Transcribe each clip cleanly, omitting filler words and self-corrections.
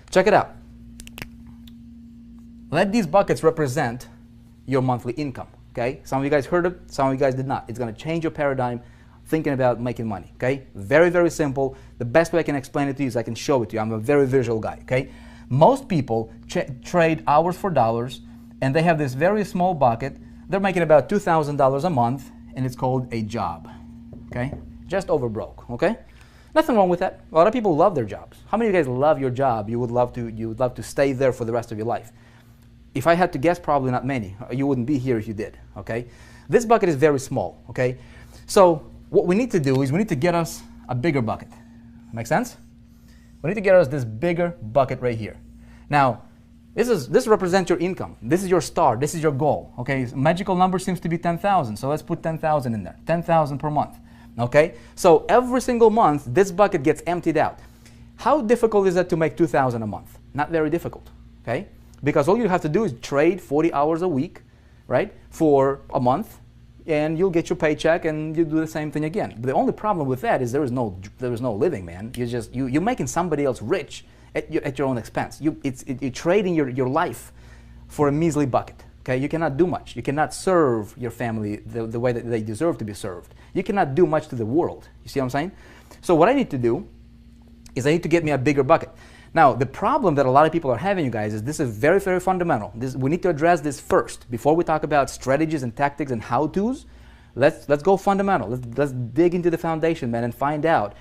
Check it out. Let these buckets represent your monthly income, okay? Some of you guys heard it, some of you guys did not. It's gonna change your paradigm thinking about making money, okay? Very, very simple. The best way I can explain it to you is I can show it to you. I'm a very visual guy, okay? Most people trade hours for dollars, and they have this very small bucket. They're making about $2,000 a month, and it's called a job, okay? Just over broke, okay? Nothing wrong with that. A lot of people love their jobs. How many of you guys love your job? You would love to stay there for the rest of your life. If I had to guess, probably not many. You wouldn't be here if you did, okay? This bucket is very small, okay? So what we need to do is we need to get us a bigger bucket. Make sense? We need to get us this bigger bucket right here. Now, this represents your income. This is your star. This is your goal, okay? Magical number seems to be 10,000, so let's put 10,000 in there. 10,000 per month, okay? So every single month, this bucket gets emptied out. How difficult is it to make 2,000 a month? Not very difficult, okay? Because all you have to do is trade 40 hours a week, right, for a month, and you'll get your paycheck, and you do the same thing again. But the only problem with that is there is no living, man. You're making somebody else rich at your own expense. You're trading your life for a measly bucket. Okay, you cannot do much. You cannot serve your family the way that they deserve to be served. You cannot do much to the world. You see what I'm saying? So what I need to do is I need to get me a bigger bucket. Now, the problem that a lot of people are having, you guys, is this is very, very fundamental. We need to address this first. Before we talk about strategies and tactics and how-tos, let's go fundamental. Let's dig into the foundation, man, and find out,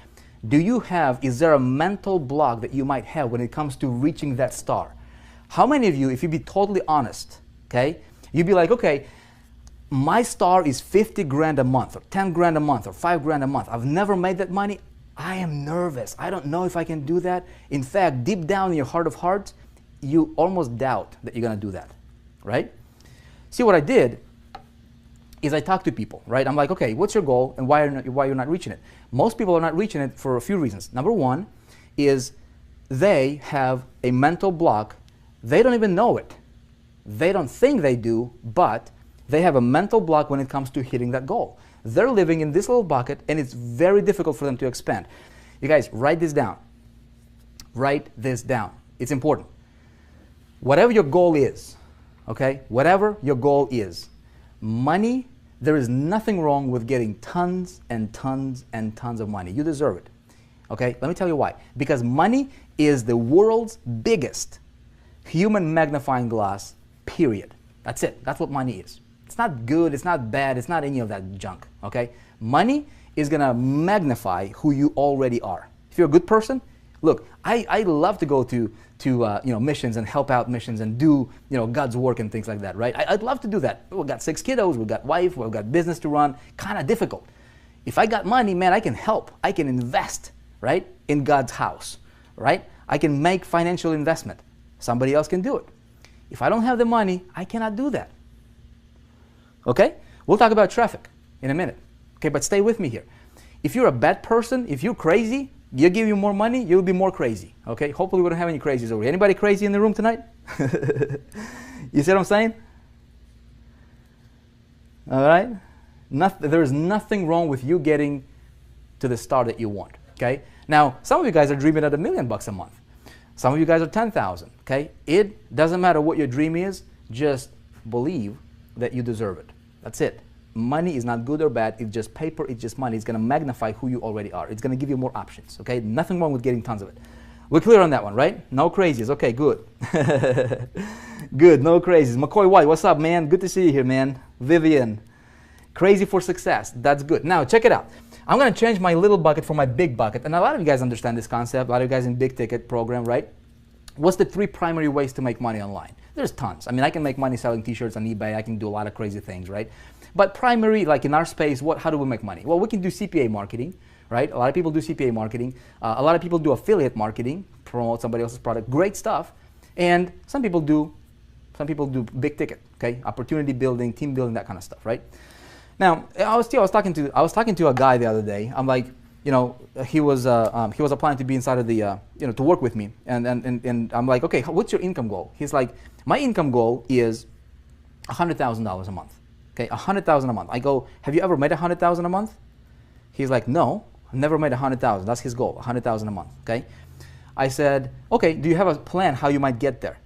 is there a mental block that you might have when it comes to reaching that star? How many of you, if you be totally honest, okay, you'd be like, okay, my star is 50 grand a month, or 10 grand a month, or 5 grand a month. I've never made that money. I am nervous. I don't know if I can do that. In fact, deep down in your heart of hearts, you almost doubt that you're going to do that, right? See, what I did is I talked to people, right? I'm like, okay, what's your goal and why you're not reaching it? Most people are not reaching it for a few reasons. Number one is they have a mental block. They don't even know it. They don't think they do, but they have a mental block when it comes to hitting that goal. They're living in this little bucket, and it's very difficult for them to expand. You guys, write this down. Write this down. It's important. Whatever your goal is, okay? Whatever your goal is, money, there is nothing wrong with getting tons and tons and tons of money. You deserve it, okay? Let me tell you why. Because money is the world's biggest human magnifying glass, period. That's it. That's what money is. It's not good, it's not bad, it's not any of that junk, okay? Money is gonna magnify who you already are. If you're a good person, look, I love to go to missions and help out missions and do God's work and things like that, right? I'd love to do that. We've got 6 kiddos, we've got wife, we've got business to run, kind of difficult. If I got money, man, I can help, I can invest, right, in God's house, right? I can make financial investment. Somebody else can do it. If I don't have the money, I cannot do that. Okay? We'll talk about traffic in a minute. Okay, but stay with me here. If you're a bad person, if you're crazy, you give you more money, you'll be more crazy. Okay? Hopefully we don't have any crazies over here. Anybody crazy in the room tonight? You see what I'm saying? All right? There is nothing wrong with you getting to the star that you want. Okay? Now, some of you guys are dreaming at $1 million a month. Some of you guys are 10,000. Okay? It doesn't matter what your dream is, just believe that you deserve it. That's it. Money is not good or bad. It's just paper. It's just money. It's going to magnify who you already are. It's going to give you more options. Okay? Nothing wrong with getting tons of it. We're clear on that one, right? No crazies. Okay, good. Good. No crazies. McCoy White, what's up, man? Good to see you here, man. Vivian, crazy for success. That's good. Now, check it out. I'm going to change my little bucket for my big bucket. And a lot of you guys understand this concept. A lot of you guys in big ticket program, right? What's the 3 primary ways to make money online? There's tons. I mean, I can make money selling t-shirts on eBay. I can do a lot of crazy things, right? But primary, like in our space, how do we make money? Well, we can do CPA marketing, right? A lot of people do CPA marketing. A lot of people do affiliate marketing, promote somebody else's product. Great stuff. And some people do big ticket, okay? Opportunity building, team building, that kind of stuff, right? Now, I was talking to a guy the other day. I'm like, he was applying to be inside of the, to work with me. And I'm like, okay, what's your income goal? He's like, my income goal is $100,000 a month. Okay, $100,000 a month. I go, have you ever made $100,000 a month? He's like, no, I've never made $100,000. That's his goal, $100,000 a month. Okay. I said, okay, do you have a plan how you might get there?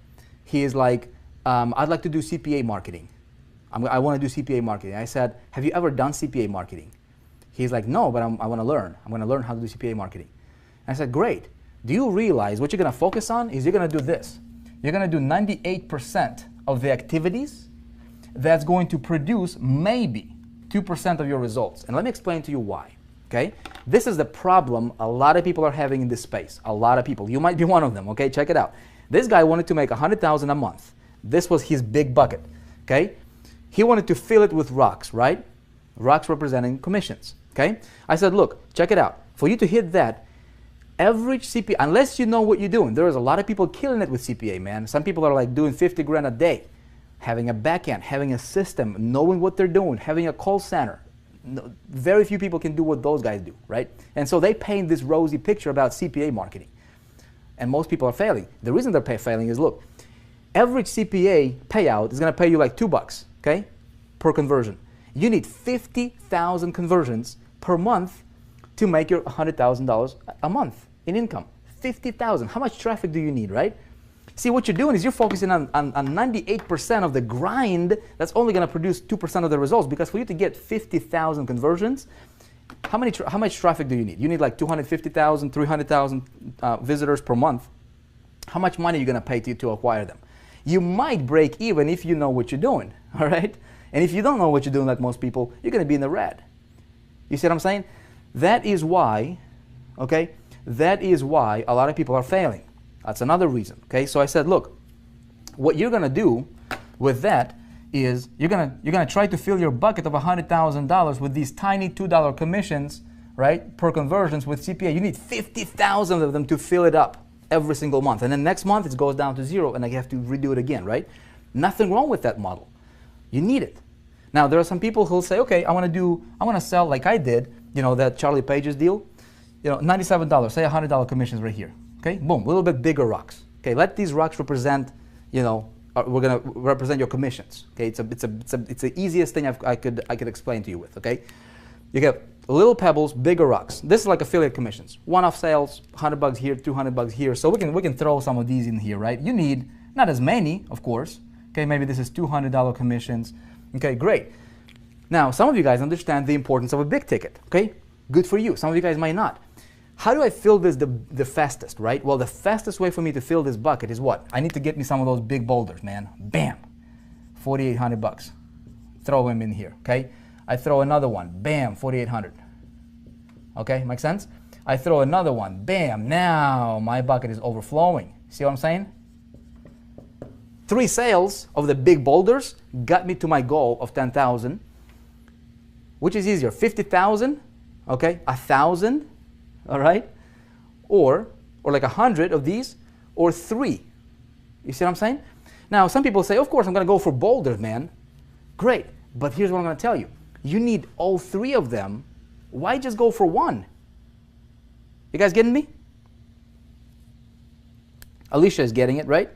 He is like, I'd like to do CPA marketing. I want to do CPA marketing. I said, have you ever done CPA marketing? He's like, no, but I want to learn. I'm going to learn how to do CPA marketing. I said, great. Do you realize what you're going to focus on is you're going to do this. You're going to do 98% of the activities that's going to produce maybe 2% of your results. And let me explain to you why. Okay? This is the problem a lot of people are having in this space. A lot of people. You might be one of them. Okay? Check it out. This guy wanted to make $100,000 a month. This was his big bucket. Okay? He wanted to fill it with rocks, right? Rocks representing commissions. Okay? I said, look, check it out. For you to hit that, average CPA, unless you know what you're doing, there is a lot of people killing it with CPA, man. Some people are like doing 50 grand a day, having a back end, having a system, knowing what they're doing, having a call center. No, very few people can do what those guys do, right? And so they paint this rosy picture about CPA marketing. And most people are failing. The reason they're failing is, look, average CPA payout is going to pay you like $2, okay, per conversion. You need 50,000 conversions per month to make your $100,000 a month in income. 50,000. How much traffic do you need, right? See, what you're doing is you're focusing on 98% of the grind that's only going to produce 2% of the results, because for you to get 50,000 conversions, how much traffic do you need? You need like 250,000, 300,000 visitors per month. How much money are you going to pay to acquire them? You might break even if you know what you're doing, all right? And if you don't know what you're doing, like most people, you're going to be in the red. You see what I'm saying? That is why, okay, that is why a lot of people are failing. That's another reason, okay? So I said, look, what you're going to do with that is you're gonna try to fill your bucket of $100,000 with these tiny $2 commissions, right, per conversions with CPA. You need 50,000 of them to fill it up every single month. And then next month it goes down to zero and I have to redo it again, right? Nothing wrong with that model. You need it. Now, there are some people who'll say, okay, I want to sell like I did, you know, that Charlie Page's deal, you know, $97, say $100 commissions right here. Okay, boom, a little bit bigger rocks. Okay, let these rocks represent, you know, we're gonna represent your commissions. Okay, it's the easiest thing I could explain to you with. Okay, you get little pebbles, bigger rocks. This is like affiliate commissions. One-off sales, $100 here, $200 here. So we can throw some of these in here, right? You need not as many, of course. Okay, maybe this is $200 commissions. Okay, great. Now, some of you guys understand the importance of a big ticket. Okay, good for you. Some of you guys might not. How do I fill this the fastest, right? Well, the fastest way for me to fill this bucket is what? I need to get me some of those big boulders, man. Bam, $4,800. Throw them in here, okay? I throw another one, bam, $4,800. Okay, make sense? I throw another one, bam, now my bucket is overflowing. See what I'm saying? 3 sales of the big boulders got me to my goal of 10,000. Which is easier, 50,000, okay, 1,000, all right, or like 100 of these, or 3. You see what I'm saying? Now, some people say, of course, I'm going to go for boulders, man. Great, but here's what I'm going to tell you. You need all 3 of them. Why just go for 1? You guys getting me? Alicia is getting it, right?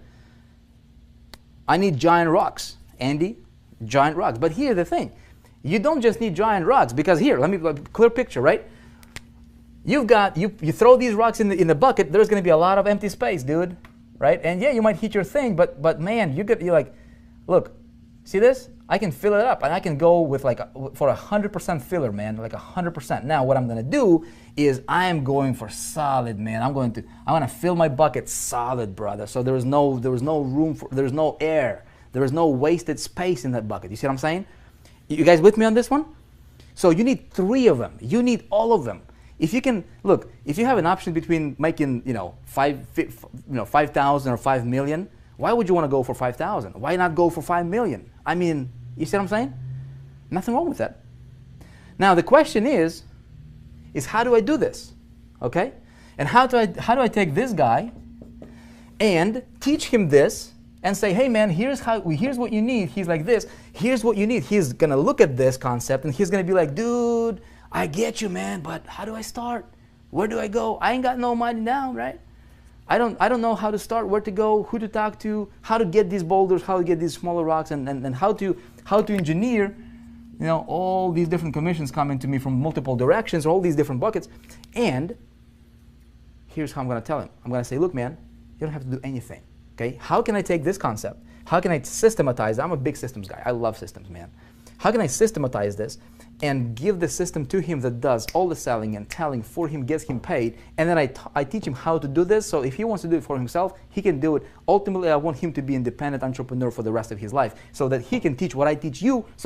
I need giant rocks. Andy, giant rocks. But here's the thing. You don't just need giant rocks, because here, let me clear picture, right? You throw these rocks in the bucket, there's going to be a lot of empty space, dude, right? And yeah, you might hit your thing, but man, you're like, look, see this? I can fill it up, and I can go with like for 100% filler, man, like 100%. Now, what I'm going to do is I am going for solid, man. I'm going to fill my bucket solid, brother. So there's no room for, there's no air, there is no wasted space in that bucket. You see what I'm saying? You guys with me on this one? So you need 3 of them. You need all of them. If you can, look, if you have an option between making, 5,000 or 5 million, why would you want to go for 5,000? Why not go for 5 million? I mean, you see what I'm saying? Nothing wrong with that. Now the question is how do I do this? Okay? And how do I take this guy and teach him this and say, hey man, here's what you need. He's like this. Here's what you need. He's gonna look at this concept and he's gonna be like, dude, I get you, man, but how do I start? Where do I go? I ain't got no money now, right? I don't know how to start, where to go, who to talk to, how to get these boulders, how to get these smaller rocks, and how to engineer, all these different commissions coming to me from multiple directions, all these different buckets. And here's how I'm going to tell him. I'm going to say, look, man, you don't have to do anything. Okay? How can I take this concept? How can I systematize? I'm a big systems guy. I love systems, man. How can I systematize this and give the system to him that does all the selling and telling for him, gets him paid, and then I teach him how to do this, so if he wants to do it for himself, he can do it. Ultimately, I want him to be an independent entrepreneur for the rest of his life, so that he can teach what I teach you, so